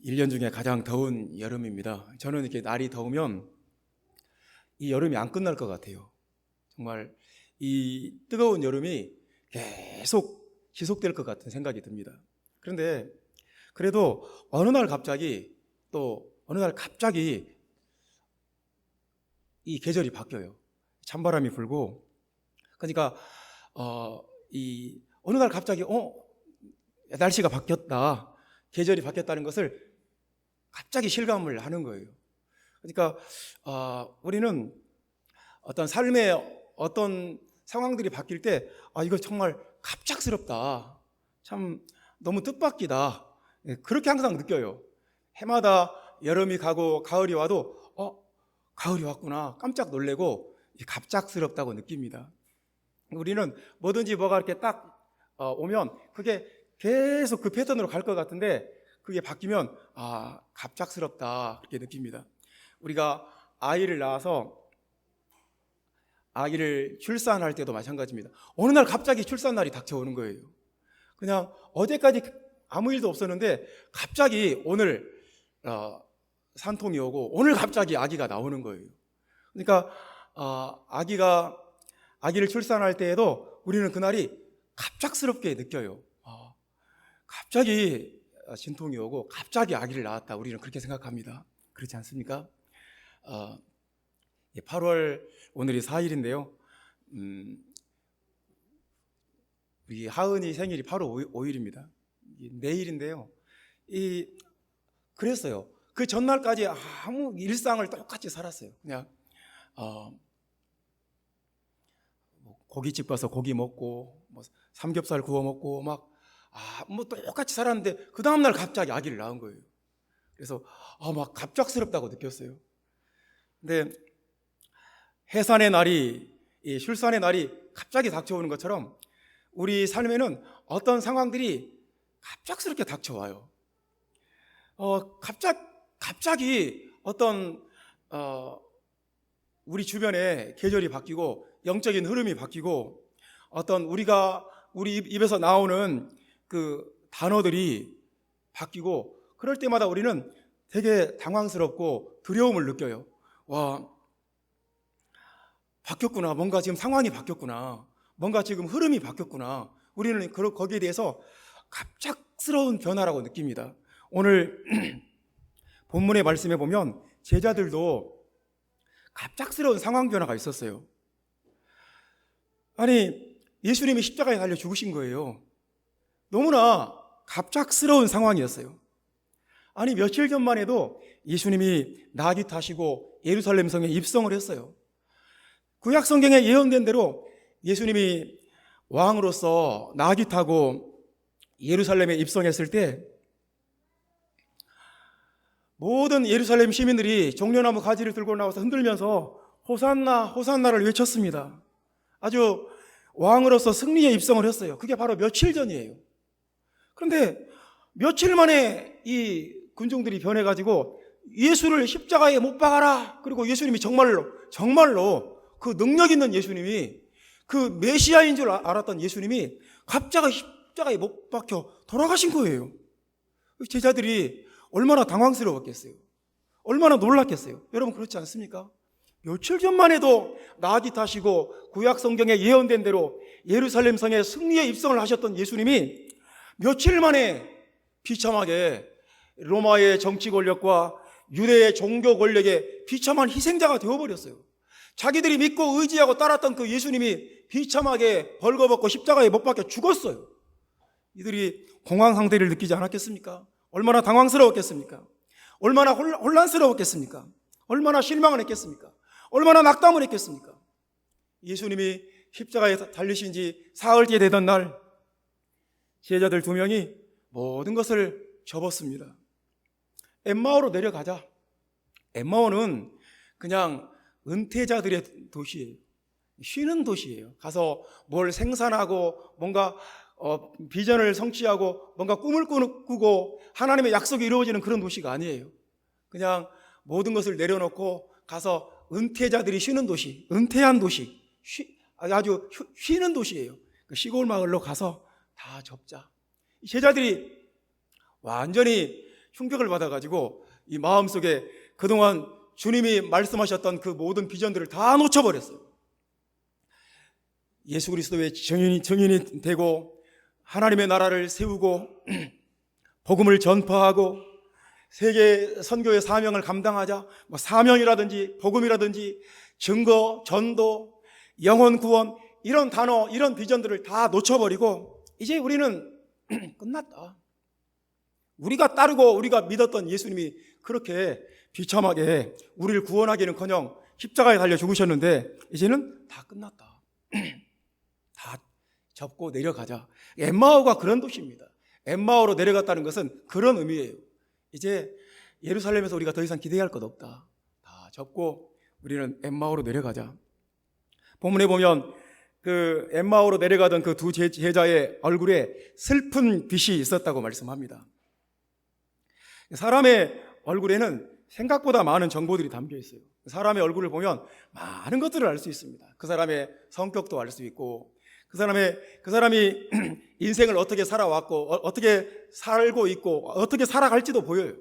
1년 중에 가장 더운 여름입니다. 저는 이렇게 날이 더우면 이 여름이 안 끝날 것 같아요. 정말 이 뜨거운 여름이 계속 지속될 것 같은 생각이 듭니다. 그런데 그래도 어느 날 갑자기 이 계절이 바뀌어요. 찬바람이 불고, 그러니까 이 어느 날 갑자기 날씨가 바뀌었다, 계절이 바뀌었다는 것을 갑자기 실감을 하는 거예요. 그러니까 우리는 어떤 삶의 어떤 상황들이 바뀔 때 이거 정말 갑작스럽다, 참 너무 뜻밖이다, 그렇게 항상 느껴요. 해마다 여름이 가고 가을이 와도 가을이 왔구나 깜짝 놀래고 갑작스럽다고 느낍니다. 우리는 뭐든지 뭐가 이렇게 딱 오면 그게 계속 그 패턴으로 갈 것 같은데, 그게 바뀌면 갑작스럽다 그렇게 느낍니다. 우리가 아이를 낳아서 아기를 출산할 때도 마찬가지입니다. 어느 날 갑자기 출산날이 닥쳐오는 거예요. 그냥 어제까지 아무 일도 없었는데 갑자기 오늘 산통이 오고 오늘 갑자기 아기가 나오는 거예요. 그러니까 아기를 출산할 때에도 우리는 그날이 갑작스럽게 느껴요. 갑자기 진통이 오고 갑자기 아기를 낳았다, 우리는 그렇게 생각합니다. 그렇지 않습니까? 8월 오늘이 4일인데요. 우리 하은이 생일이 8월 5일입니다. 내일인데요. 그랬어요. 그 전날까지 아무 일상을 똑같이 살았어요. 그냥 고깃집 가서 고기 먹고 삼겹살 구워 먹고 똑같이 살았는데 그 다음날 갑자기 아기를 낳은 거예요. 그래서 막 갑작스럽다고 느꼈어요. 근데 해산의 날이, 출산의 날이 갑자기 닥쳐오는 것처럼 우리 삶에는 어떤 상황들이 갑작스럽게 닥쳐와요. 갑자기 어떤 우리 주변에 계절이 바뀌고 영적인 흐름이 바뀌고 어떤 우리 입에서 나오는 그 단어들이 바뀌고, 그럴 때마다 우리는 되게 당황스럽고 두려움을 느껴요. 바뀌었구나, 뭔가 지금 상황이 바뀌었구나, 뭔가 지금 흐름이 바뀌었구나. 우리는 거기에 대해서 갑작스러운 변화라고 느낍니다. 오늘 본문의 말씀에 보면 제자들도 갑작스러운 상황 변화가 있었어요. 예수님이 십자가에 달려 죽으신 거예요. 너무나 갑작스러운 상황이었어요. 며칠 전만 해도 예수님이 나귀 타시고 예루살렘 성에 입성을 했어요. 구약 성경에 예언된 대로 예수님이 왕으로서 나귀 타고 예루살렘에 입성했을 때 모든 예루살렘 시민들이 종려나무 가지를 들고 나와서 흔들면서 호산나 호산나를 외쳤습니다. 아주 왕으로서 승리에 입성을 했어요. 그게 바로 며칠 전이에요. 그런데 며칠 만에 이 군중들이 변해가지고 예수를 십자가에 못 박아라, 그리고 예수님이 정말로 그 능력 있는 예수님이, 그 메시아인 줄 알았던 예수님이 갑자기 십자가에 못 박혀 돌아가신 거예요. 제자들이 얼마나 당황스러웠겠어요. 얼마나 놀랐겠어요. 여러분, 그렇지 않습니까? 며칠 전만 해도 나귀 타시고 구약 성경에 예언된 대로 예루살렘 성에 승리에 입성을 하셨던 예수님이 며칠 만에 비참하게 로마의 정치 권력과 유대의 종교 권력의 비참한 희생자가 되어버렸어요. 자기들이 믿고 의지하고 따랐던 그 예수님이 비참하게 벌거벗고 십자가에 못 박혀 죽었어요. 이들이 공황 상태를 느끼지 않았겠습니까? 얼마나 당황스러웠겠습니까? 얼마나 혼란스러웠겠습니까? 얼마나 실망을 했겠습니까? 얼마나 낙담을 했겠습니까? 예수님이 십자가에 달리신 지 사흘째 되던 날, 제자들 2명이 모든 것을 접었습니다. 엠마오로 내려가자. 엠마오는 그냥 은퇴자들의 도시예요. 쉬는 도시예요. 가서 뭘 생산하고 뭔가 비전을 성취하고 뭔가 꿈을 꾸고 하나님의 약속이 이루어지는 그런 도시가 아니에요. 그냥 모든 것을 내려놓고 가서 은퇴자들이 쉬는 도시, 은퇴한 도시, 아주 쉬는 도시예요. 그 시골 마을로 가서 다 접자. 제자들이 완전히 충격을 받아가지고 이 마음속에 그동안 주님이 말씀하셨던 그 모든 비전들을 다 놓쳐버렸어요. 예수 그리스도의 증인이 되고 하나님의 나라를 세우고 복음을 전파하고 세계 선교의 사명을 감당하자. 사명이라든지 복음이라든지 증거, 전도, 영혼 구원, 이런 단어, 이런 비전들을 다 놓쳐버리고 이제 우리는 끝났다. 우리가 따르고 우리가 믿었던 예수님이 그렇게 비참하게 우리를 구원하기는커녕 십자가에 달려 죽으셨는데 이제는 다 끝났다. 다 접고 내려가자. 엠마오가 그런 도시입니다. 엠마오로 내려갔다는 것은 그런 의미예요. 이제 예루살렘에서 우리가 더 이상 기대할 것 없다. 다 접고 우리는 엠마오로 내려가자. 본문에 보면 그 엠마오로 내려가던 그 두 제자의 얼굴에 슬픈 빛이 있었다고 말씀합니다. 사람의 얼굴에는 생각보다 많은 정보들이 담겨 있어요. 사람의 얼굴을 보면 많은 것들을 알 수 있습니다. 그 사람의 성격도 알 수 있고, 그 사람이 인생을 어떻게 살아왔고, 어떻게 살고 있고, 어떻게 살아갈지도 보여요.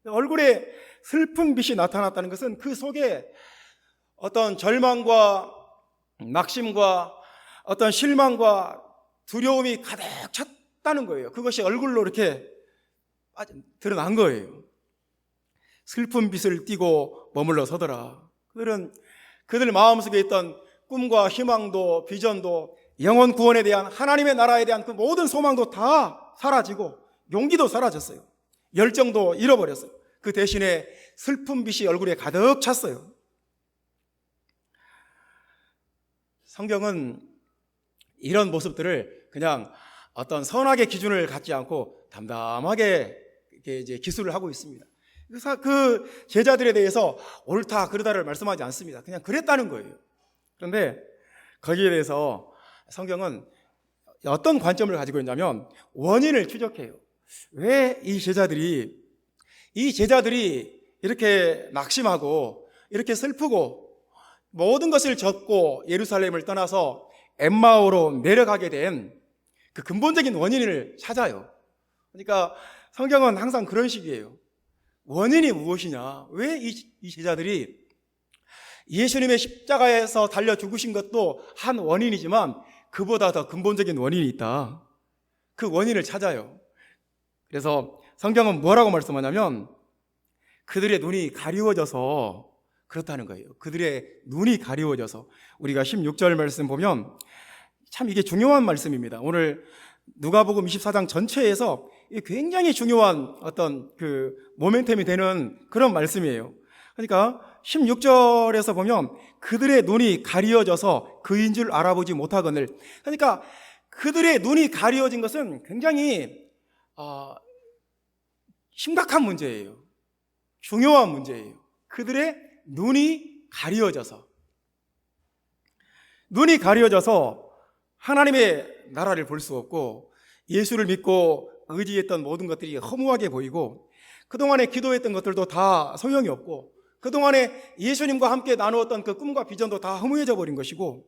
얼굴에 슬픈 빛이 나타났다는 것은 그 속에 어떤 절망과 낙심과 어떤 실망과 두려움이 가득 찼다는 거예요. 그것이 얼굴로 이렇게 드러난 거예요. 슬픈 빛을 띠고 머물러 서더라. 그들 마음속에 있던 꿈과 희망도 비전도 영혼 구원에 대한 하나님의 나라에 대한 그 모든 소망도 다 사라지고 용기도 사라졌어요. 열정도 잃어버렸어요. 그 대신에 슬픈 빛이 얼굴에 가득 찼어요. 성경은 이런 모습들을 그냥 어떤 선악의 기준을 갖지 않고 담담하게 이제 기술을 하고 있습니다. 그래서 그 제자들에 대해서 옳다 그르다를 말씀하지 않습니다. 그냥 그랬다는 거예요. 그런데 거기에 대해서 성경은 어떤 관점을 가지고 있냐면 원인을 추적해요. 왜 이 제자들이 이렇게 낙심하고 이렇게 슬프고 모든 것을 접고 예루살렘을 떠나서 엠마오로 내려가게 된 그 근본적인 원인을 찾아요. 그러니까 성경은 항상 그런 식이에요. 원인이 무엇이냐? 왜 이 제자들이 예수님의 십자가에서 달려 죽으신 것도 한 원인이지만 그보다 더 근본적인 원인이 있다. 그 원인을 찾아요. 그래서 성경은 뭐라고 말씀하냐면 그들의 눈이 가리워져서 그렇다는 거예요. 그들의 눈이 가리워져서. 우리가 16절 말씀 보면 참 이게 중요한 말씀입니다. 오늘 누가복음 24장 전체에서 굉장히 중요한 어떤 그 모멘텀이 되는 그런 말씀이에요. 그러니까 16절에서 보면 그들의 눈이 가리워져서 그인 줄 알아보지 못하거늘. 그러니까 그들의 눈이 가리워진 것은 굉장히 심각한 문제예요. 중요한 문제예요. 그들의 눈이 가리워져서 하나님의 나라를 볼 수 없고 예수를 믿고 의지했던 모든 것들이 허무하게 보이고 그동안에 기도했던 것들도 다 소용이 없고 그동안에 예수님과 함께 나누었던 그 꿈과 비전도 다 허무해져 버린 것이고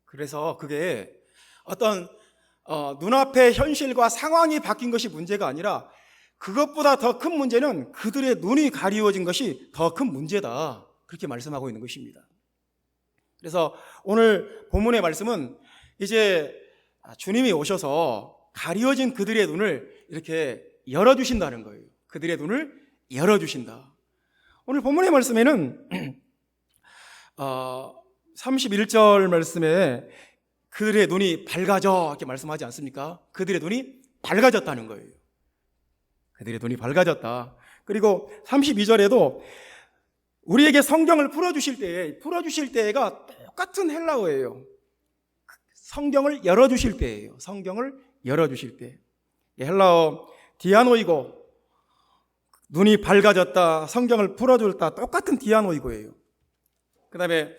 그래서 그게 어떤 눈앞의 현실과 상황이 바뀐 것이 문제가 아니라 그것보다 더 큰 문제는 그들의 눈이 가리워진 것이 더 큰 문제다. 그렇게 말씀하고 있는 것입니다. 그래서 오늘 본문의 말씀은 이제 주님이 오셔서 가리워진 그들의 눈을 이렇게 열어주신다는 거예요. 그들의 눈을 열어주신다. 오늘 본문의 말씀에는 31절 말씀에 그들의 눈이 밝아져 이렇게 말씀하지 않습니까? 그들의 눈이 밝아졌다는 거예요. 그들의 눈이 밝아졌다. 그리고 32절에도 우리에게 성경을 풀어주실 때가 똑같은 헬라어예요. 성경을 열어주실 때예요. 성경을 열어주실 때. 헬라어 디아노이고 눈이 밝아졌다, 성경을 풀어줬다 똑같은 디아노이고예요. 그 다음에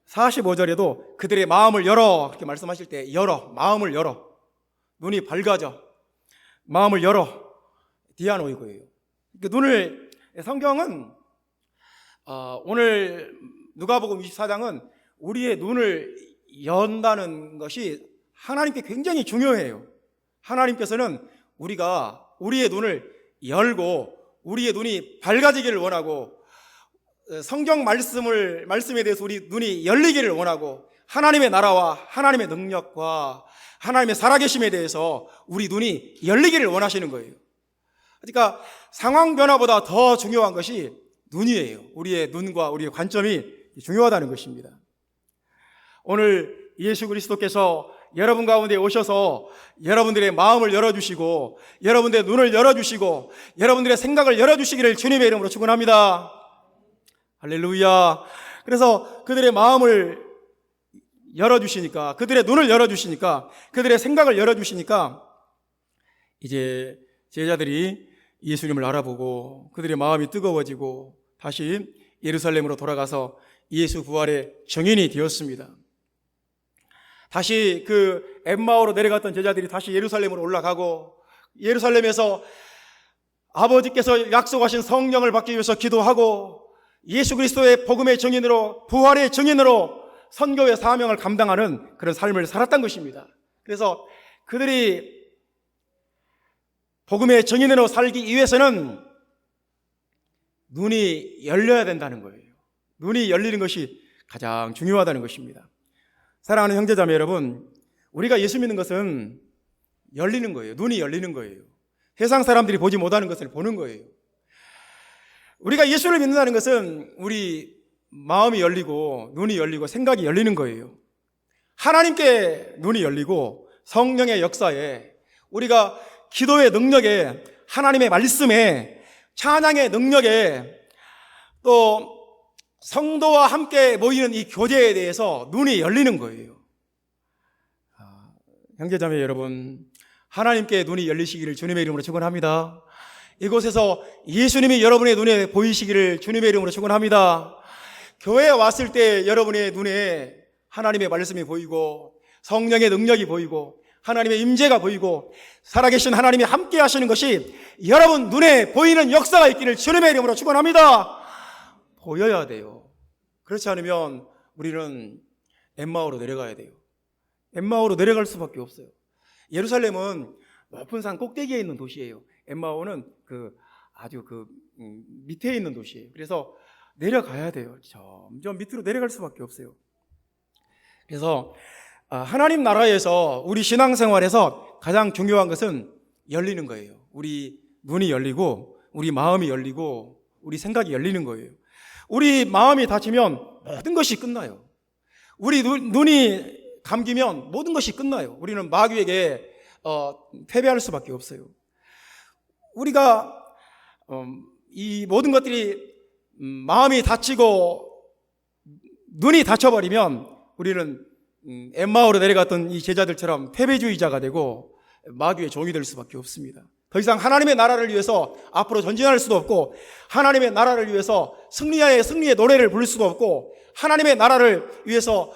45절에도 그들의 마음을 열어 이렇게 말씀하실 때 마음을 열어 눈이 밝아져 마음을 열어 디아노이고예요. 성경은 오늘 누가복음 24장은 우리의 눈을 연다는 것이 하나님께 굉장히 중요해요. 하나님께서는 우리가 우리의 눈을 열고 우리의 눈이 밝아지기를 원하고 성경 말씀에 대해서 우리 눈이 열리기를 원하고 하나님의 나라와 하나님의 능력과 하나님의 살아계심에 대해서 우리 눈이 열리기를 원하시는 거예요. 그러니까 상황 변화보다 더 중요한 것이 눈이에요. 우리의 눈과 우리의 관점이 중요하다는 것입니다. 오늘 예수 그리스도께서 여러분 가운데 오셔서 여러분들의 마음을 열어주시고 여러분들의 눈을 열어주시고 여러분들의 생각을 열어주시기를 주님의 이름으로 축원합니다. 할렐루야. 그래서 그들의 마음을 열어주시니까, 그들의 눈을 열어주시니까, 그들의 생각을 열어주시니까 이제 제자들이 예수님을 알아보고 그들의 마음이 뜨거워지고 다시 예루살렘으로 돌아가서 예수 부활의 증인이 되었습니다. 다시 그 엠마오로 내려갔던 제자들이 다시 예루살렘으로 올라가고 예루살렘에서 아버지께서 약속하신 성령을 받기 위해서 기도하고 예수 그리스도의 복음의 증인으로 부활의 증인으로 선교의 사명을 감당하는 그런 삶을 살았던 것입니다. 그래서 그들이 복음의 증인으로 살기 위해서는 눈이 열려야 된다는 거예요. 눈이 열리는 것이 가장 중요하다는 것입니다. 사랑하는 형제자매 여러분, 우리가 예수 믿는 것은 열리는 거예요. 눈이 열리는 거예요. 세상 사람들이 보지 못하는 것을 보는 거예요. 우리가 예수를 믿는다는 것은 우리 마음이 열리고 눈이 열리고 생각이 열리는 거예요. 하나님께 눈이 열리고 성령의 역사에 우리가 기도의 능력에 하나님의 말씀에 찬양의 능력에 또 성도와 함께 모이는 이 교제에 대해서 눈이 열리는 거예요. 형제자매 여러분, 하나님께 눈이 열리시기를 주님의 이름으로 축원합니다. 이곳에서 예수님이 여러분의 눈에 보이시기를 주님의 이름으로 축원합니다. 교회에 왔을 때 여러분의 눈에 하나님의 말씀이 보이고 성령의 능력이 보이고 하나님의 임재가 보이고 살아계신 하나님이 함께 하시는 것이 여러분 눈에 보이는 역사가 있기를 주님의 이름으로 축원합니다. 보여야 돼요. 그렇지 않으면 우리는 엠마오로 내려가야 돼요. 엠마오로 내려갈 수밖에 없어요. 예루살렘은 높은 산 꼭대기에 있는 도시예요. 엠마오는 아주 밑에 있는 도시예요. 그래서 내려가야 돼요. 점점 밑으로 내려갈 수밖에 없어요. 그래서 하나님 나라에서 우리 신앙생활에서 가장 중요한 것은 열리는 거예요. 우리 눈이 열리고 우리 마음이 열리고 우리 생각이 열리는 거예요. 우리 마음이 닫히면 모든 것이 끝나요. 우리 눈이 감기면 모든 것이 끝나요. 우리는 마귀에게 패배할 수밖에 없어요. 우리가 이 모든 것들이 마음이 닫히고 눈이 닫혀버리면 우리는 엠마오로 내려갔던 이 제자들처럼 패배주의자가 되고 마귀의 종이 될 수밖에 없습니다. 더 이상 하나님의 나라를 위해서 앞으로 전진할 수도 없고 하나님의 나라를 위해서 승리의 노래를 부를 수도 없고 하나님의 나라를 위해서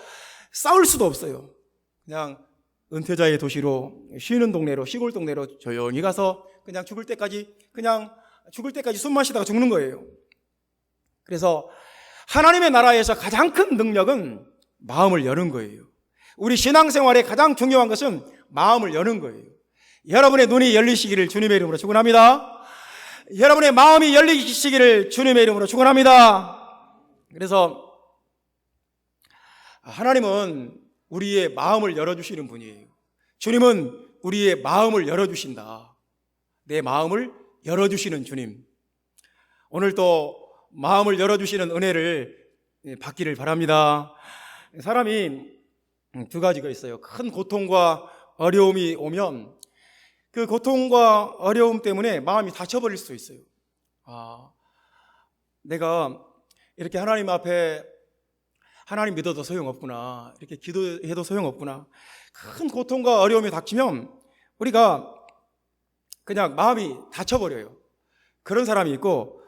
싸울 수도 없어요. 그냥 은퇴자의 도시로 쉬는 동네로 시골 동네로 조용히 가서 그냥 죽을 때까지 숨만 쉬다가 죽는 거예요. 그래서 하나님의 나라에서 가장 큰 능력은 마음을 여는 거예요. 우리 신앙생활에 가장 중요한 것은 마음을 여는 거예요. 여러분의 눈이 열리시기를 주님의 이름으로 축원합니다. 여러분의 마음이 열리시기를 주님의 이름으로 축원합니다. 그래서 하나님은 우리의 마음을 열어주시는 분이에요. 주님은 우리의 마음을 열어주신다. 내 마음을 열어주시는 주님. 오늘 또 마음을 열어주시는 은혜를 받기를 바랍니다. 사람이 두 가지가 있어요. 큰 고통과 어려움이 오면 그 고통과 어려움 때문에 마음이 닫혀버릴 수도 있어요. 내가 이렇게 하나님 앞에 하나님 믿어도 소용없구나, 이렇게 기도해도 소용없구나. 큰 고통과 어려움이 닥치면 우리가 그냥 마음이 닫혀버려요. 그런 사람이 있고,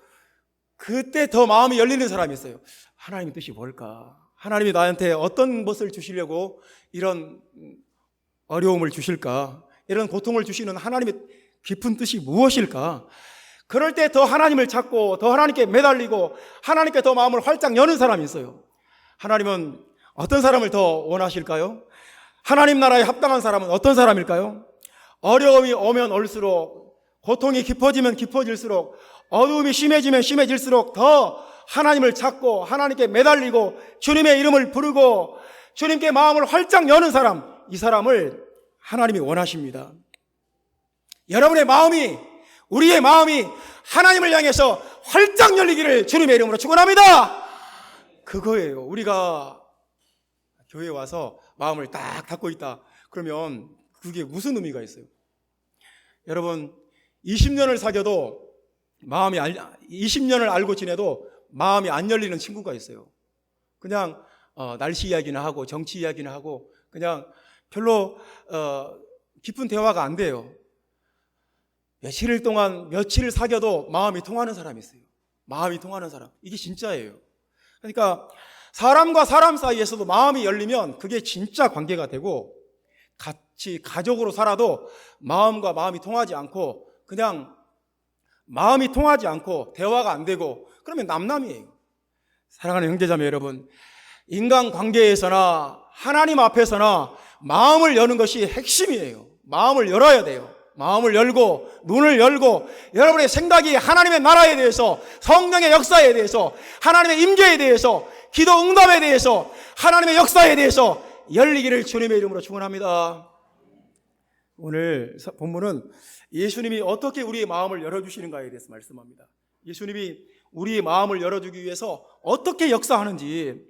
그때 더 마음이 열리는 사람이 있어요. 하나님의 뜻이 뭘까? 하나님이 나한테 어떤 것을 주시려고 이런 어려움을 주실까? 이런 고통을 주시는 하나님의 깊은 뜻이 무엇일까? 그럴 때 더 하나님을 찾고 더 하나님께 매달리고 하나님께 더 마음을 활짝 여는 사람이 있어요. 하나님은 어떤 사람을 더 원하실까요? 하나님 나라에 합당한 사람은 어떤 사람일까요? 어려움이 오면 올수록 고통이 깊어지면 깊어질수록, 어두움이 심해지면 심해질수록 더 하나님을 찾고 하나님께 매달리고 주님의 이름을 부르고 주님께 마음을 활짝 여는 사람, 이 사람을 하나님이 원하십니다. 여러분의 마음이, 우리의 마음이 하나님을 향해서 활짝 열리기를 주님의 이름으로 축원합니다. 그거예요. 우리가 교회에 와서 마음을 딱 닫고 있다 그러면 그게 무슨 의미가 있어요? 여러분, 20년을 사귀어도 20년을 알고 지내도 마음이 안 열리는 친구가 있어요. 그냥 날씨 이야기나 하고 정치 이야기나 하고 그냥 별로 깊은 대화가 안 돼요. 며칠 동안 며칠을 사귀어도 마음이 통하는 사람이 있어요. 마음이 통하는 사람. 이게 진짜예요. 그러니까 사람과 사람 사이에서도 마음이 열리면 그게 진짜 관계가 되고, 같이 가족으로 살아도 마음과 마음이 통하지 않고 그냥 마음이 통하지 않고 대화가 안 되고 그러면 남남이에요. 사랑하는 형제자매 여러분, 인간관계에서나 하나님 앞에서나 마음을 여는 것이 핵심이에요. 마음을 열어야 돼요. 마음을 열고 눈을 열고 여러분의 생각이 하나님의 나라에 대해서, 성령의 역사에 대해서, 하나님의 임재에 대해서, 기도 응답에 대해서, 하나님의 역사에 대해서 열리기를 주님의 이름으로 축원합니다. 오늘 본문은 예수님이 어떻게 우리의 마음을 열어주시는가에 대해서 말씀합니다. 예수님이 우리의 마음을 열어주기 위해서 어떻게 역사하는지,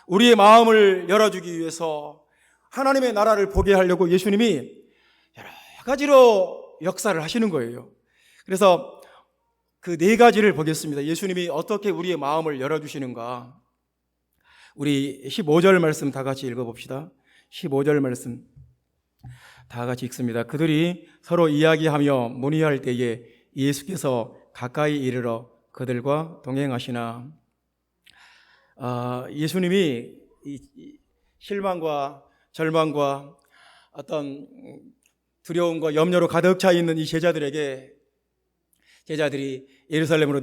우리의 마음을 열어주기 위해서 하나님의 나라를 보게 하려고 예수님이 여러 가지로 역사를 하시는 거예요. 그래서 그 네 가지를 보겠습니다. 예수님이 어떻게 우리의 마음을 열어주시는가. 우리 15절 말씀 다 같이 읽어봅시다. 15절 말씀 다 같이 읽습니다. 그들이 서로 이야기하며 문의할 때에 예수께서 가까이 이르러 그들과 동행하시나. 예수님이 실망과 절망과 어떤 두려움과 염려로 가득 차 있는 이 제자들이 예루살렘으로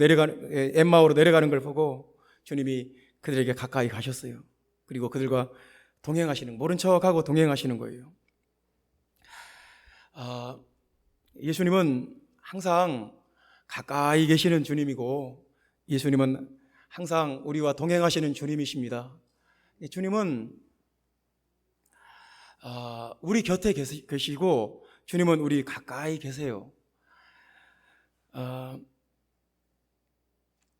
엠마오로 내려가는 걸 보고 주님이 그들에게 가까이 가셨어요. 그리고 그들과 동행하시는, 모른 척하고 동행하시는 거예요. 예수님은 항상 가까이 계시는 주님이고, 예수님은 항상 우리와 동행하시는 주님이십니다. 주님은 우리 곁에 계시고 주님은 우리 가까이 계세요.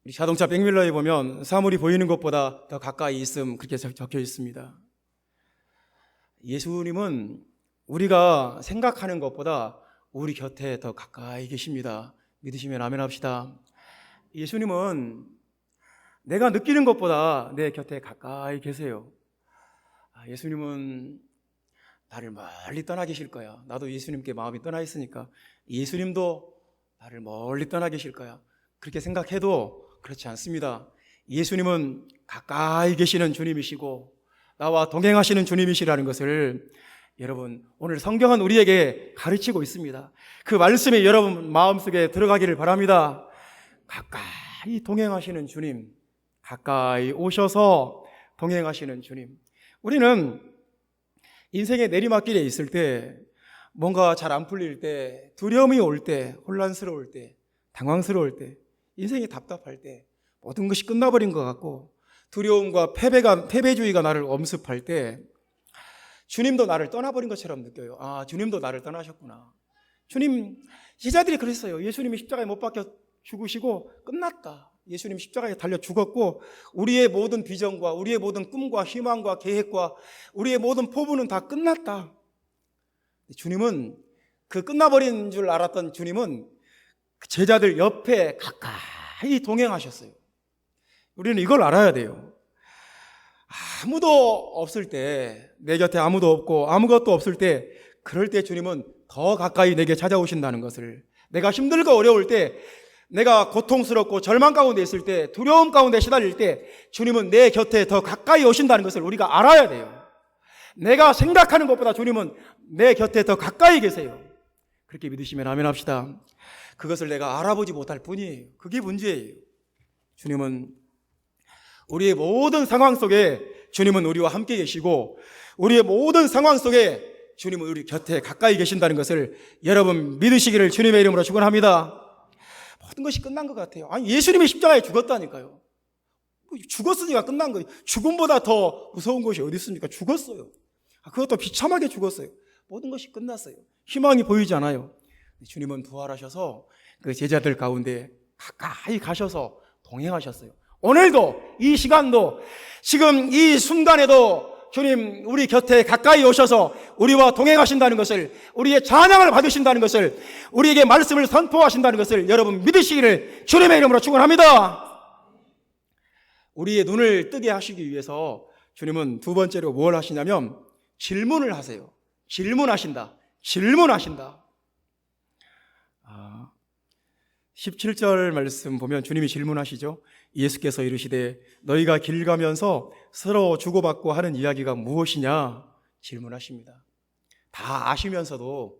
우리 자동차 백밀러에 보면 사물이 보이는 것보다 더 가까이 있음, 그렇게 적혀 있습니다. 예수님은 우리가 생각하는 것보다 우리 곁에 더 가까이 계십니다. 믿으시면 아멘 합시다. 예수님은 내가 느끼는 것보다 내 곁에 가까이 계세요. 예수님은 나를 멀리 떠나 계실 거야. 나도 예수님께 마음이 떠나 있으니까 예수님도 나를 멀리 떠나 계실 거야. 그렇게 생각해도 그렇지 않습니다. 예수님은 가까이 계시는 주님이시고 나와 동행하시는 주님이시라는 것을 여러분, 오늘 성경은 우리에게 가르치고 있습니다. 그 말씀이 여러분 마음속에 들어가기를 바랍니다. 가까이 동행하시는 주님, 가까이 오셔서 동행하시는 주님. 우리는 인생의 내리막길에 있을 때, 뭔가 잘 안 풀릴 때, 두려움이 올 때, 혼란스러울 때, 당황스러울 때, 인생이 답답할 때, 모든 것이 끝나버린 것 같고 두려움과 패배주의가 나를 엄습할 때 주님도 나를 떠나버린 것처럼 느껴요. 주님도 나를 떠나셨구나. 주님, 제자들이 그랬어요. 예수님이 십자가에 못 박혀 죽으시고 끝났다. 예수님 십자가에 달려 죽었고 우리의 모든 비전과 우리의 모든 꿈과 희망과 계획과 우리의 모든 포부는 다 끝났다. 주님은, 그 끝나버린 줄 알았던 주님은 제자들 옆에 가까이 동행하셨어요. 우리는 이걸 알아야 돼요. 아무도 없을 때, 내 곁에 아무도 없고 아무것도 없을 때, 그럴 때 주님은 더 가까이 내게 찾아오신다는 것을, 내가 힘들고 어려울 때, 내가 고통스럽고 절망 가운데 있을 때, 두려움 가운데 시달릴 때 주님은 내 곁에 더 가까이 오신다는 것을 우리가 알아야 돼요. 내가 생각하는 것보다 주님은 내 곁에 더 가까이 계세요. 그렇게 믿으시면 아멘 합시다. 그것을 내가 알아보지 못할 뿐이에요. 그게 문제예요. 주님은 우리의 모든 상황 속에 주님은 우리와 함께 계시고 우리의 모든 상황 속에 주님은 우리 곁에 가까이 계신다는 것을 여러분 믿으시기를 주님의 이름으로 축원합니다. 모든 것이 끝난 것 같아요. 아니, 예수님이 십자가에 죽었다니까요. 죽었으니까 끝난 거예요. 죽음보다 더 무서운 것이 어디 있습니까? 죽었어요. 그것도 비참하게 죽었어요. 모든 것이 끝났어요. 희망이 보이지 않아요. 주님은 부활하셔서 그 제자들 가운데 가까이 가셔서 동행하셨어요. 오늘도 이 시간도 지금 이 순간에도 주님 우리 곁에 가까이 오셔서 우리와 동행하신다는 것을, 우리의 찬양을 받으신다는 것을, 우리에게 말씀을 선포하신다는 것을 여러분 믿으시기를 주님의 이름으로 축원합니다. 우리의 눈을 뜨게 하시기 위해서 주님은 두 번째로 뭘 하시냐면 질문을 하세요. 질문하신다. 17절 말씀 보면 주님이 질문하시죠. 예수께서 이르시되 너희가 길 가면서 서로 주고받고 하는 이야기가 무엇이냐 질문하십니다. 다 아시면서도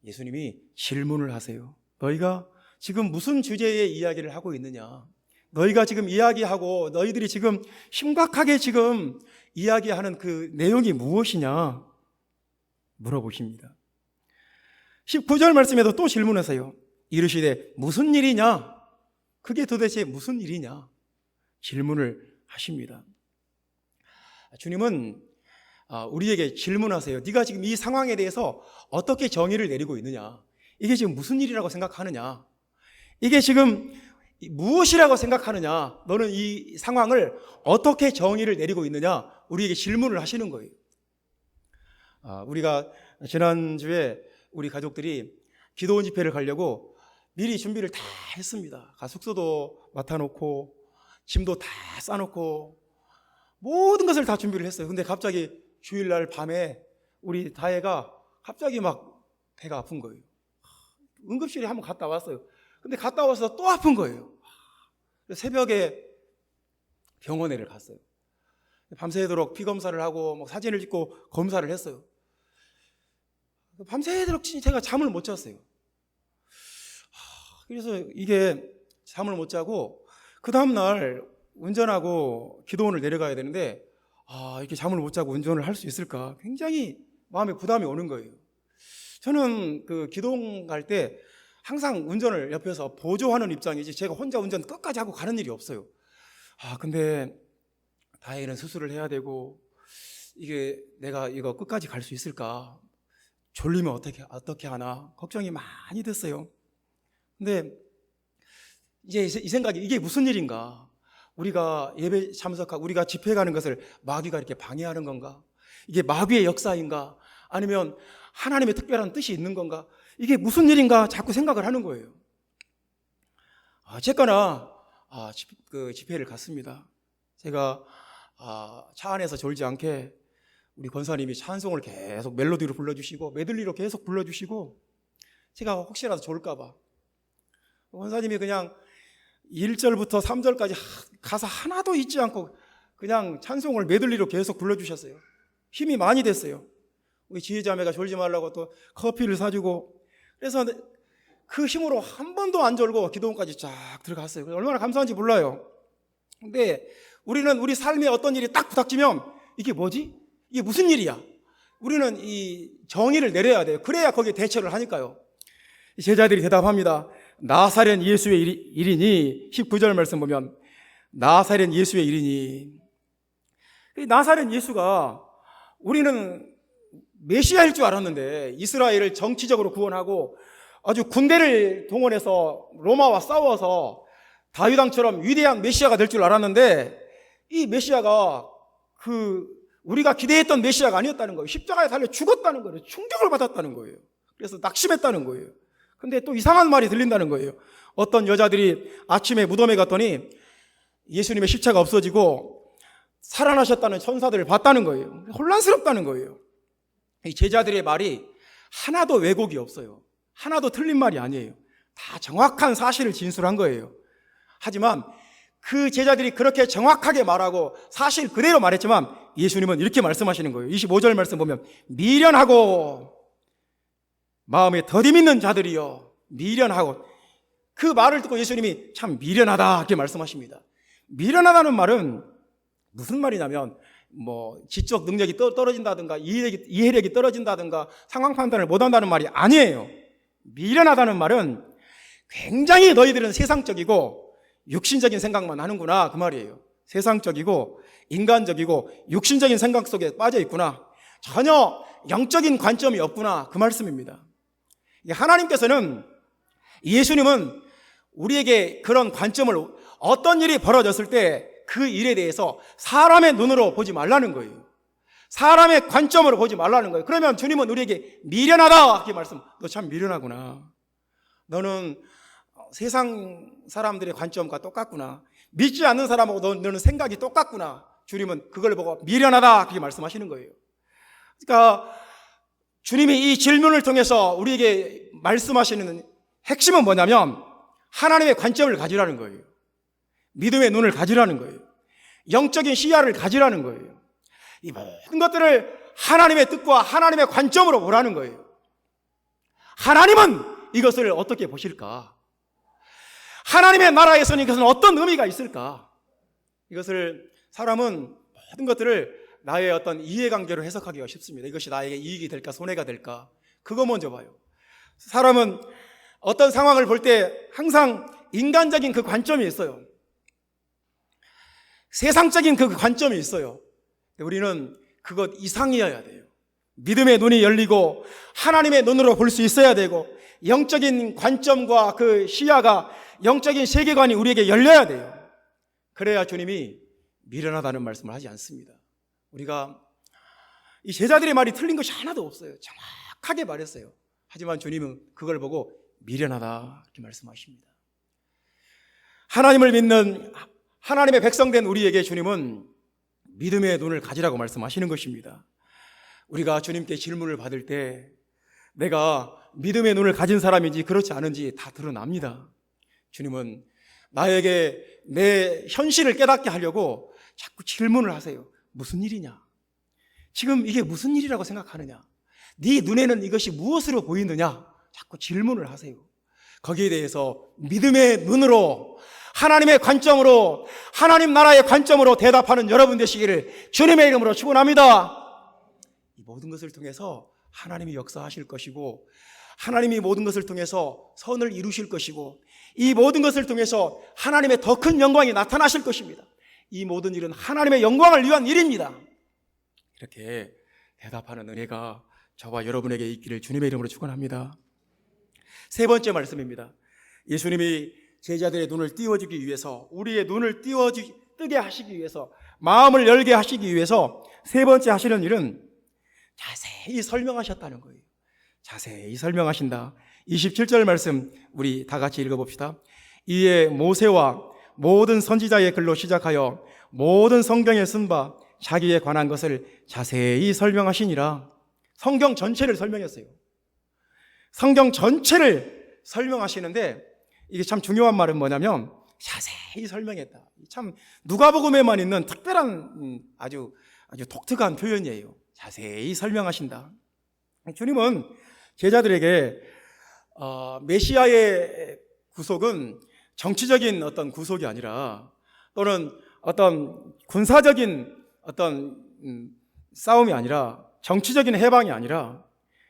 예수님이 질문을 하세요. 너희가 지금 무슨 주제의 이야기를 하고 있느냐, 너희가 지금 이야기하고 너희들이 지금 심각하게 지금 이야기하는 그 내용이 무엇이냐 물어보십니다. 19절 말씀에도 또 질문하세요. 이르시되 무슨 일이냐? 그게 도대체 무슨 일이냐? 질문을 하십니다. 주님은 우리에게 질문하세요. 네가 지금 이 상황에 대해서 어떻게 정의를 내리고 있느냐? 이게 지금 무슨 일이라고 생각하느냐? 이게 지금 무엇이라고 생각하느냐? 너는 이 상황을 어떻게 정의를 내리고 있느냐? 우리에게 질문을 하시는 거예요. 우리가 지난주에 우리 가족들이 기도원 집회를 가려고 미리 준비를 다 했습니다. 숙소도 맡아놓고 짐도 다 싸놓고 모든 것을 다 준비를 했어요. 근데 갑자기 주일날 밤에 우리 다혜가 갑자기 막 배가 아픈 거예요. 응급실에 한번 갔다 왔어요. 근데 갔다 와서 또 아픈 거예요. 새벽에 병원에를 갔어요. 밤새도록 피검사를 하고 뭐 사진을 찍고 검사를 했어요. 밤새도록 제가 잠을 못 잤어요. 그래서 이게 잠을 못 자고 그 다음날 운전하고 기도원을 내려가야 되는데 이렇게 잠을 못 자고 운전을 할 수 있을까 굉장히 마음에 부담이 오는 거예요. 저는 그 기도원 갈 때 항상 운전을 옆에서 보조하는 입장이지 제가 혼자 운전 끝까지 하고 가는 일이 없어요. 근데 다행히는 수술을 해야 되고 이게 내가 이거 끝까지 갈 수 있을까, 졸리면 어떻게 하나 걱정이 많이 됐어요. 근데 이제 이 생각이, 이게 무슨 일인가? 우리가 예배 참석하고 우리가 집회 가는 것을 마귀가 이렇게 방해하는 건가? 이게 마귀의 역사인가? 아니면 하나님의 특별한 뜻이 있는 건가? 이게 무슨 일인가? 자꾸 생각을 하는 거예요. 어쨌거나 그 집회를 갔습니다. 제가 차 안에서 졸지 않게 우리 권사님이 찬송을 계속 멜로디로 불러주시고 메들리로 계속 불러주시고, 제가 혹시라도 졸까 봐 권사님이 그냥 1절부터 3절까지 가사 하나도 잊지 않고 그냥 찬송을 메들리로 계속 불러주셨어요. 힘이 많이 됐어요. 우리 지혜자매가 졸지 말라고 또 커피를 사주고, 그래서 그 힘으로 한 번도 안 졸고 기도원까지 쫙 들어갔어요. 얼마나 감사한지 몰라요. 근데 우리는 우리 삶에 어떤 일이 딱 부닥치면 이게 뭐지? 이게 무슨 일이야? 우리는 이 정의를 내려야 돼요. 그래야 거기에 대처를 하니까요. 제자들이 대답합니다. 나사렛 예수의 일이니, 19절 말씀 보면 나사렛 예수의 일이니, 나사렛 예수가 우리는 메시아일 줄 알았는데, 이스라엘을 정치적으로 구원하고 아주 군대를 동원해서 로마와 싸워서 다윗 왕처럼 위대한 메시아가 될 줄 알았는데, 이 메시아가 우리가 기대했던 메시아가 아니었다는 거예요. 십자가에 달려 죽었다는 거예요. 충격을 받았다는 거예요. 그래서 낙심했다는 거예요. 근데 또 이상한 말이 들린다는 거예요. 어떤 여자들이 아침에 무덤에 갔더니 예수님의 십자가 없어지고 살아나셨다는 천사들을 봤다는 거예요. 혼란스럽다는 거예요. 이 제자들의 말이 하나도 왜곡이 없어요. 하나도 틀린 말이 아니에요. 다 정확한 사실을 진술한 거예요. 하지만 그 제자들이 그렇게 정확하게 말하고 사실 그대로 말했지만 예수님은 이렇게 말씀하시는 거예요. 25절 말씀 보면 미련하고 마음에 더디 믿는 자들이여, 미련하고. 그 말을 듣고 예수님이 참 미련하다 이렇게 말씀하십니다. 미련하다는 말은 무슨 말이냐면 지적 능력이 떨어진다든가 이해력이 떨어진다든가 상황 판단을 못한다는 말이 아니에요. 미련하다는 말은 굉장히 너희들은 세상적이고 육신적인 생각만 하는구나 그 말이에요. 세상적이고 인간적이고 육신적인 생각 속에 빠져 있구나. 전혀 영적인 관점이 없구나 그 말씀입니다. 하나님께서는, 예수님은 우리에게 그런 관점을, 어떤 일이 벌어졌을 때 그 일에 대해서 사람의 눈으로 보지 말라는 거예요. 사람의 관점으로 보지 말라는 거예요. 그러면 주님은 우리에게 미련하다 이렇게 말씀, 너 참 미련하구나. 너는 세상 사람들의 관점과 똑같구나. 믿지 않는 사람하고 너는 생각이 똑같구나. 주님은 그걸 보고 미련하다 그렇게 말씀하시는 거예요. 그러니까 주님이 이 질문을 통해서 우리에게 말씀하시는 핵심은 뭐냐면 하나님의 관점을 가지라는 거예요. 믿음의 눈을 가지라는 거예요. 영적인 시야를 가지라는 거예요. 이 모든 것들을 하나님의 뜻과 하나님의 관점으로 보라는 거예요. 하나님은 이것을 어떻게 보실까? 하나님의 나라에서는 이것은 어떤 의미가 있을까? 이것을 사람은 모든 것들을 나의 어떤 이해관계로 해석하기가 쉽습니다. 이것이 나에게 이익이 될까 손해가 될까? 그거 먼저 봐요. 사람은 어떤 상황을 볼 때 항상 인간적인 그 관점이 있어요. 세상적인 그 관점이 있어요. 우리는 그것 이상이어야 돼요. 믿음의 눈이 열리고 하나님의 눈으로 볼 수 있어야 되고 영적인 관점과 그 시야가, 영적인 세계관이 우리에게 열려야 돼요. 그래야 주님이 미련하다는 말씀을 하지 않습니다. 우리가 이 제자들의 말이 틀린 것이 하나도 없어요. 정확하게 말했어요. 하지만 주님은 그걸 보고 미련하다 이렇게 말씀하십니다. 하나님을 믿는 하나님의 백성된 우리에게 주님은 믿음의 눈을 가지라고 말씀하시는 것입니다. 우리가 주님께 질문을 받을 때 내가 믿음의 눈을 가진 사람인지 그렇지 않은지 다 드러납니다. 주님은 나에게 내 현실을 깨닫게 하려고 자꾸 질문을 하세요. 무슨 일이냐? 지금 이게 무슨 일이라고 생각하느냐? 네 눈에는 이것이 무엇으로 보이느냐? 자꾸 질문을 하세요. 거기에 대해서 믿음의 눈으로, 하나님의 관점으로, 하나님 나라의 관점으로 대답하는 여러분 되시기를 주님의 이름으로 축원합니다. 이 모든 것을 통해서 하나님이 역사하실 것이고, 하나님이 모든 것을 통해서 선을 이루실 것이고, 이 모든 것을 통해서 하나님의 더 큰 영광이 나타나실 것입니다. 이 모든 일은 하나님의 영광을 위한 일입니다. 이렇게 대답하는 은혜가 저와 여러분에게 있기를 주님의 이름으로 축원합니다. 세 번째 말씀입니다. 예수님이 제자들의 눈을 띄워주기 위해서, 우리의 눈을 뜨게 하시기 위해서, 마음을 열게 하시기 위해서 세 번째 하시는 일은 자세히 설명하셨다는 거예요. 자세히 설명하신다. 27절 말씀 우리 다 같이 읽어봅시다. 이에 모세와 모든 선지자의 글로 시작하여 모든 성경에 쓴 바 자기에 관한 것을 자세히 설명하시니라. 성경 전체를 설명했어요. 성경 전체를 설명하시는데 이게 참 중요한 말은 뭐냐면 자세히 설명했다. 참 누가복음에만 있는 특별한 아주 독특한 표현이에요. 자세히 설명하신다. 주님은 제자들에게 메시아의 구속은 정치적인 어떤 구속이 아니라, 또는 어떤 군사적인 어떤 싸움이 아니라, 정치적인 해방이 아니라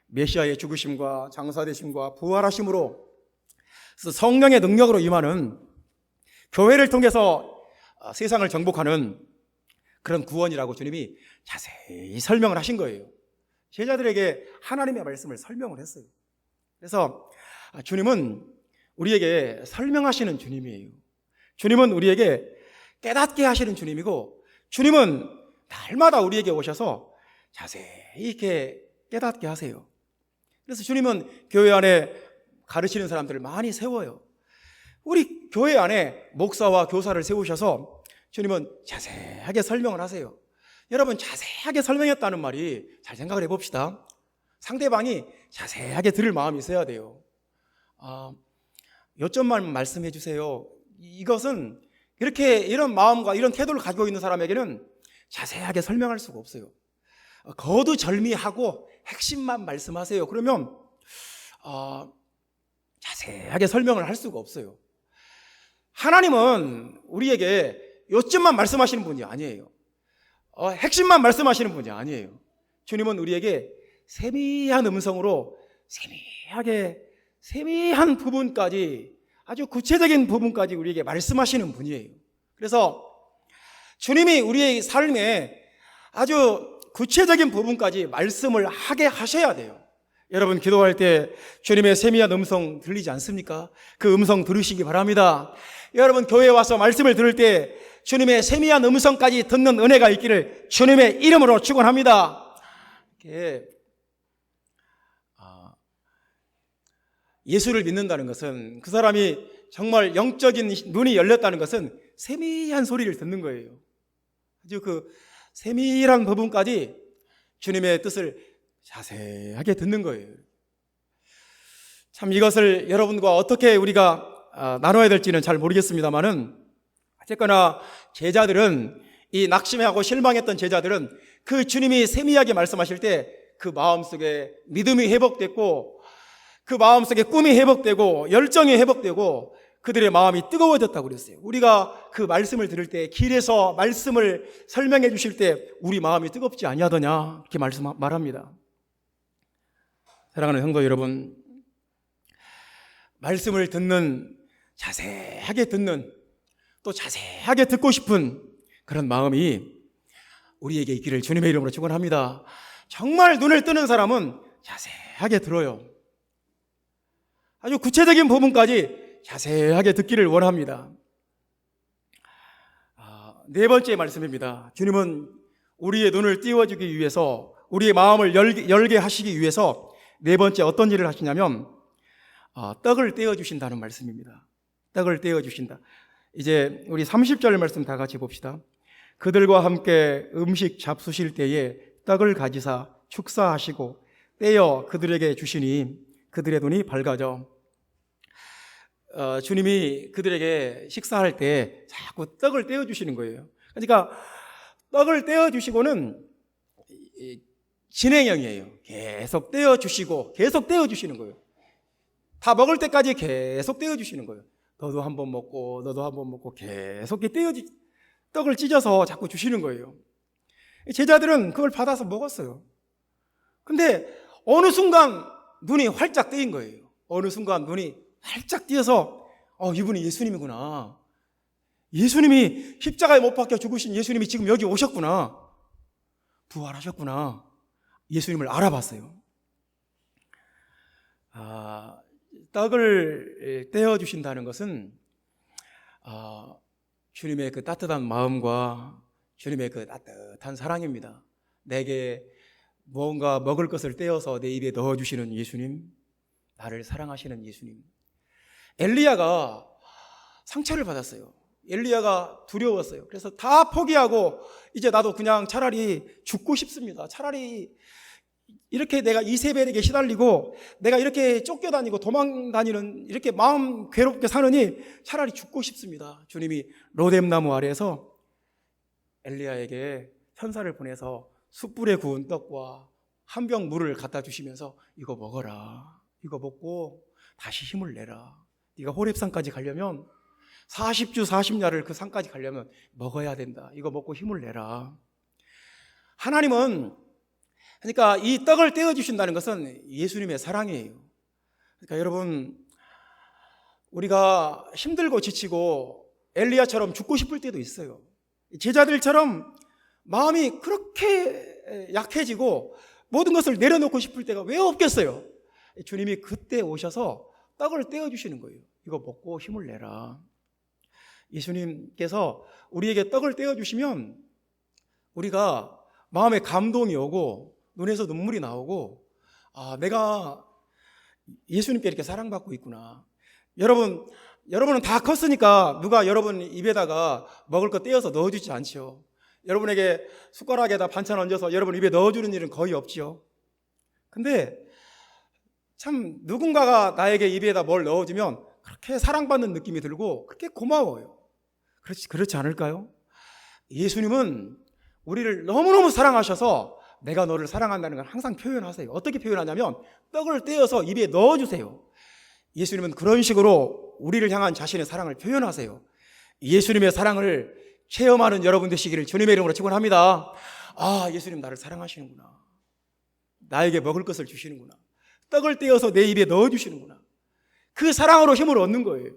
메시아의 죽으심과 장사되심과 부활하심으로 성령의 능력으로 임하는, 교회를 통해서 세상을 정복하는 그런 구원이라고 주님이 자세히 설명을 하신 거예요. 제자들에게 하나님의 말씀을 설명을 했어요. 그래서 주님은 우리에게 설명하시는 주님이에요. 주님은 우리에게 깨닫게 하시는 주님이고, 주님은 날마다 우리에게 오셔서 자세히 이렇게 깨닫게 하세요. 그래서 주님은 교회 안에 가르치는 사람들을 많이 세워요. 우리 교회 안에 목사와 교사를 세우셔서 주님은 자세하게 설명을 하세요. 여러분, 자세하게 설명했다는 말이, 잘 생각을 해봅시다. 상대방이 자세하게 들을 마음이 있어야 돼요. 몇 점만 말씀해 주세요. 이것은 이렇게 이런 마음과 이런 태도를 가지고 있는 사람에게는 자세하게 설명할 수가 없어요. 거두절미하고 핵심만 말씀하세요. 그러면 자세하게 설명을 할 수가 없어요. 하나님은 우리에게 요점만 말씀하시는 분이 아니에요. 핵심만 말씀하시는 분이 아니에요. 주님은 우리에게 세미한 음성으로 세미한 부분까지, 아주 구체적인 부분까지 우리에게 말씀하시는 분이에요. 그래서 주님이 우리의 삶에 아주 구체적인 부분까지 말씀을 하게 하셔야 돼요. 여러분, 기도할 때 주님의 세미한 음성 들리지 않습니까? 그 음성 들으시기 바랍니다. 여러분, 교회에 와서 말씀을 들을 때 주님의 세미한 음성까지 듣는 은혜가 있기를 주님의 이름으로 축원합니다. 예수를 믿는다는 것은, 그 사람이 정말 영적인 눈이 열렸다는 것은 세미한 소리를 듣는 거예요. 아주 그 세밀한 부분까지 주님의 뜻을 자세하게 듣는 거예요. 참 이것을 여러분과 어떻게 우리가 나눠야 될지는 잘 모르겠습니다만은, 어쨌거나 제자들은, 이 낙심하고 실망했던 제자들은 그 주님이 세미하게 말씀하실 때 그 마음속에 믿음이 회복됐고, 그 마음속에 꿈이 회복되고 열정이 회복되고 그들의 마음이 뜨거워졌다고 그랬어요. 우리가 그 말씀을 들을 때, 길에서 말씀을 설명해 주실 때 우리 마음이 뜨겁지 아니하더냐, 이렇게 말합니다. 사랑하는 성도 여러분, 말씀을 듣는, 자세하게 듣는, 또 자세하게 듣고 싶은 그런 마음이 우리에게 있기를 주님의 이름으로 축원합니다. 정말 눈을 뜨는 사람은 자세하게 들어요. 아주 구체적인 부분까지 자세하게 듣기를 원합니다. 네 번째 말씀입니다. 주님은 우리의 눈을 띄워주기 위해서, 우리의 마음을 열게 하시기 위해서 네 번째 어떤 일을 하시냐면 떡을 떼어주신다는 말씀입니다. 떡을 떼어주신다. 이제 우리 30절 말씀 다 같이 봅시다. 그들과 함께 음식 잡수실 때에 떡을 가지사 축사하시고 떼어 그들에게 주시니 그들의 눈이 밝아져. 주님이 그들에게 식사할 때 자꾸 떡을 떼어주시는 거예요. 그러니까 떡을 떼어주시고는 진행형이에요. 계속 떼어주시고 계속 떼어주시는 거예요. 다 먹을 때까지 계속 떼어주시는 거예요. 너도 한 번 먹고 너도 한 번 먹고 계속 떡을 찢어서 자꾸 주시는 거예요. 제자들은 그걸 받아서 먹었어요. 근데 어느 순간 눈이 활짝 뜨인 거예요. 어느 순간 눈이 활짝 띄어서 이분이 예수님이구나. 예수님이 십자가에 못 박혀 죽으신 예수님이 지금 여기 오셨구나. 부활하셨구나. 예수님을 알아봤어요. 떡을 떼어주신다는 것은 주님의 그 따뜻한 마음과 주님의 그 따뜻한 사랑입니다. 내게 무언가 먹을 것을 떼어서 내 입에 넣어주시는 예수님, 나를 사랑하시는 예수님. 엘리야가 상처를 받았어요. 엘리야가 두려웠어요. 그래서 다 포기하고 이제 나도 그냥 차라리 죽고 싶습니다. 차라리 이렇게 내가 이세벨에게 시달리고 내가 이렇게 쫓겨다니고 도망다니는, 이렇게 마음 괴롭게 사느니 차라리 죽고 싶습니다. 주님이 로뎀나무 아래에서 엘리야에게 천사를 보내서 숯불에 구운 떡과 한 병 물을 갖다 주시면서 이거 먹어라. 이거 먹고 다시 힘을 내라. 네가 호렙산까지 가려면 40주 40야를 그 산까지 가려면 먹어야 된다. 이거 먹고 힘을 내라. 하나님은, 그러니까 이 떡을 떼어주신다는 것은 예수님의 사랑이에요. 그러니까 여러분, 우리가 힘들고 지치고 엘리야처럼 죽고 싶을 때도 있어요. 제자들처럼 마음이 그렇게 약해지고 모든 것을 내려놓고 싶을 때가 왜 없겠어요? 주님이 그때 오셔서 떡을 떼어주시는 거예요. 이거 먹고 힘을 내라. 예수님께서 우리에게 떡을 떼어주시면 우리가 마음에 감동이 오고 눈에서 눈물이 나오고, 내가 예수님께 이렇게 사랑받고 있구나. 여러분은 다 컸으니까 누가 여러분 입에다가 먹을 거 떼어서 넣어주지 않죠. 여러분에게 숟가락에다 반찬 얹어서 여러분 입에 넣어주는 일은 거의 없죠. 근데 참 누군가가 나에게 입에다 뭘 넣어주면 그렇게 사랑받는 느낌이 들고 그렇게 고마워요. 그렇지 않을까요? 예수님은 우리를 너무너무 사랑하셔서 내가 너를 사랑한다는 걸 항상 표현하세요. 어떻게 표현하냐면 떡을 떼어서 입에 넣어주세요. 예수님은 그런 식으로 우리를 향한 자신의 사랑을 표현하세요. 예수님의 사랑을 체험하는 여러분 되시기를 주님의 이름으로 축원합니다. 아, 예수님 나를 사랑하시는구나. 나에게 먹을 것을 주시는구나. 떡을 떼어서 내 입에 넣어주시는구나. 그 사랑으로 힘을 얻는 거예요.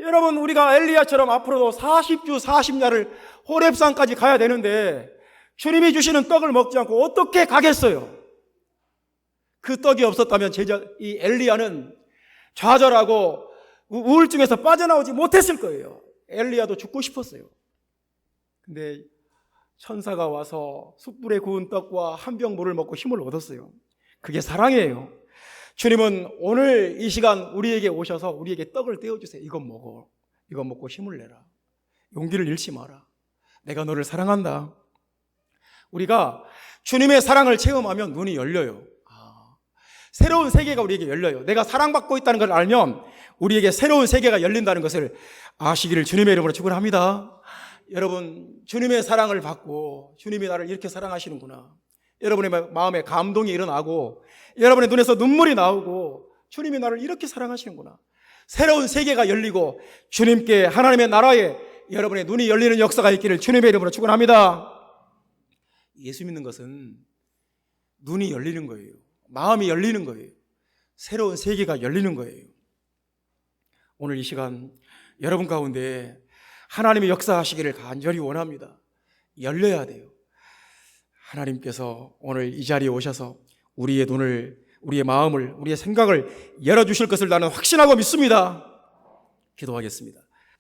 여러분, 우리가 엘리야처럼 앞으로도 40주 40야를 호렙산까지 가야 되는데 주님이 주시는 떡을 먹지 않고 어떻게 가겠어요? 그 떡이 없었다면 이 엘리야는 좌절하고 우울증에서 빠져나오지 못했을 거예요. 엘리야도 죽고 싶었어요. 근데 천사가 와서 숯불에 구운 떡과 한 병 물을 먹고 힘을 얻었어요. 그게 사랑이에요. 주님은 오늘 이 시간 우리에게 오셔서 우리에게 떡을 떼어주세요. 이것 먹어. 이것 먹고 힘을 내라. 용기를 잃지 마라. 내가 너를 사랑한다. 우리가 주님의 사랑을 체험하면 눈이 열려요. 새로운 세계가 우리에게 열려요. 내가 사랑받고 있다는 걸 알면 우리에게 새로운 세계가 열린다는 것을 아시기를 주님의 이름으로 축원합니다. 여러분, 주님의 사랑을 받고 주님이 나를 이렇게 사랑하시는구나. 여러분의 마음에 감동이 일어나고 여러분의 눈에서 눈물이 나오고 주님이 나를 이렇게 사랑하시는구나. 새로운 세계가 열리고 주님께 하나님의 나라에 여러분의 눈이 열리는 역사가 있기를 주님의 이름으로 축원합니다. 예수 믿는 것은 눈이 열리는 거예요. 마음이 열리는 거예요. 새로운 세계가 열리는 거예요. 오늘 이 시간 여러분 가운데 하나님의 역사하시기를 간절히 원합니다. 열려야 돼요. 하나님께서 오늘 이 자리에 오셔서 우리의 눈을, 우리의 마음을, 우리의 생각을 열어주실 것을 나는 확신하고 믿습니다. 기도하겠습니다.